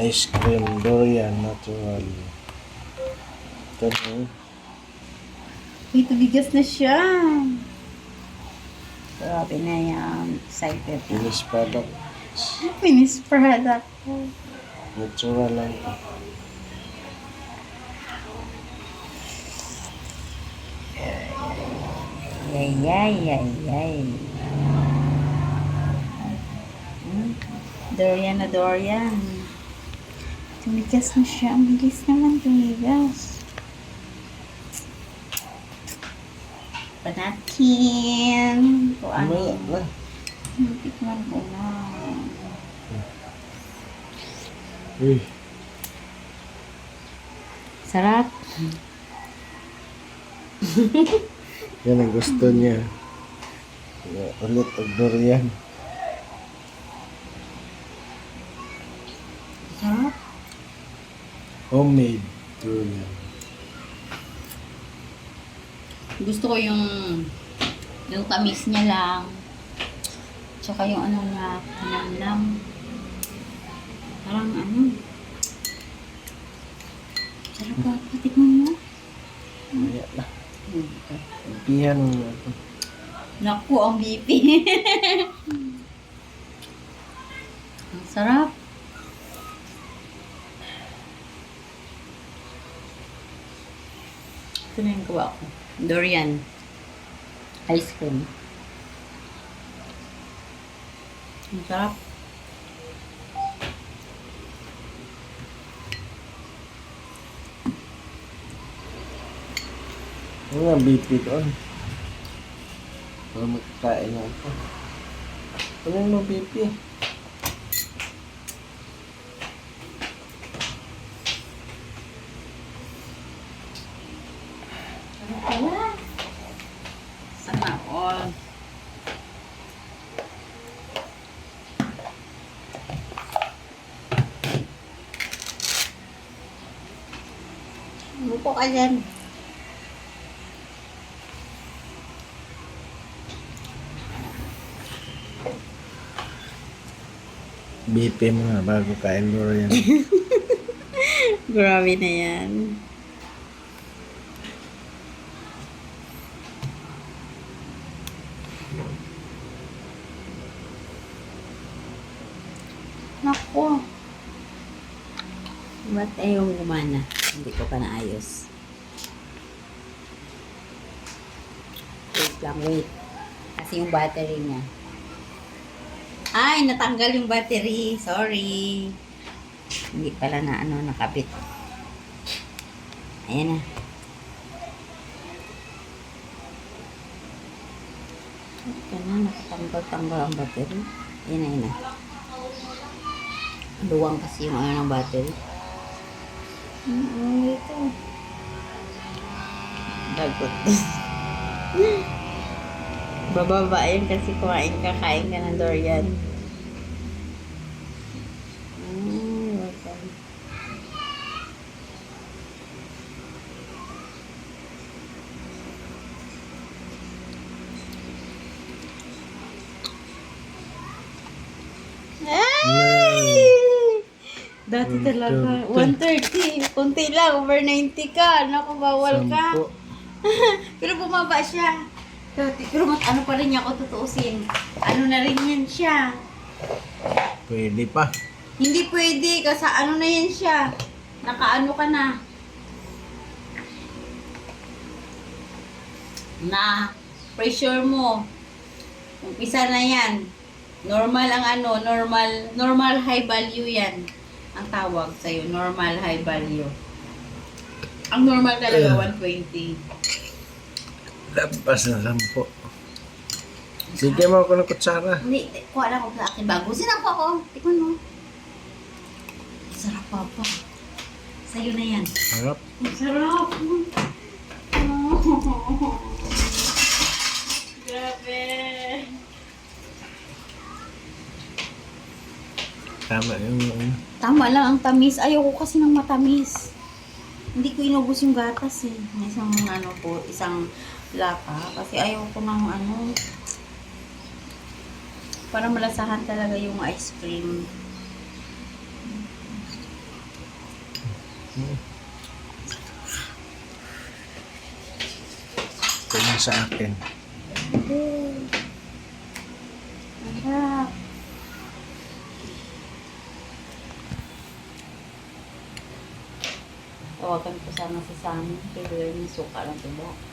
Ice cream, durian, natural. Ito na. Ito, bigas na siya. Grabe na yan. Excited na. Finish product. Finished product. Natural lang ito. Yay, yay, yay, yay. Durian na durian. Tumigas na siya. Ang bilis naman tumigas. Panatin. Kung ano. Mamaya na. Tikman ko na. Uy, Sarap. yan ang gusto niya. Ulit ang durian. Sarap. Homemade durian. Gusto ko yung tamis niya lang. Tsaka yung ano niya, panamlam. Parang ano. Sarap ba? Patikman mo. Mamaya na. Pihan mo na ito. Naku, ang BP. Ang sarap. Ito na yung gawa ko. Durian. Ice cream. Ang sarap. Ano nga BP doon? Para magkain na ako. Ano yung mga BP? Ano pala? Sana all. Ano po ka dyan? BP mo nga bago kain durian. Grabe na yan. Naku. Ba't ayaw gumana? Hindi ko pa naayos. Wait lang, wait. Kasi yung battery niya. Ay, natanggal yung battery. Sorry. Hindi pala na nakabit. Ayan na. Ito na, nakatanggal-tanggal ang battery. Ayan na, ayan na. Luwang kasi yung ng battery. Ito. Dagot. Bababa yun kasi kakain ka ng durian. Welcome. Ay! Dati talaga, 130. Kunti lang, over 90 ka. Naku, bawal ka. Sampo. Pero bumaba siya. Dati, pero ano pa rin niya ako tutuusin. Ano na rin yan siya. Pwede pa. Hindi pwede, kasi ano na yan siya. Nakaano ka na. Na, pressure mo. Umpisa na yan. Normal ang normal high value yan. Ang tawag sa'yo, normal high value. Ang normal talaga, 120. Lampas na sampo. Sige mo ako ng kutsara. Hindi, kuha lang ako sa akin bago. Sinako ako. Tikman mo. Sarap pa. Sa'yo na yan. Harap. Ang sarap. Grabe. Tama yung Tama lang ang tamis. Ayoko kasi ng matamis. Hindi ko inubos yung gatas eh. Isang lata. Kasi ayoko ng para malasahan talaga yung ice cream. Ito yung sa akin. Anak. Tawagan ko sana si Sammy. Pero yung suka lang diba?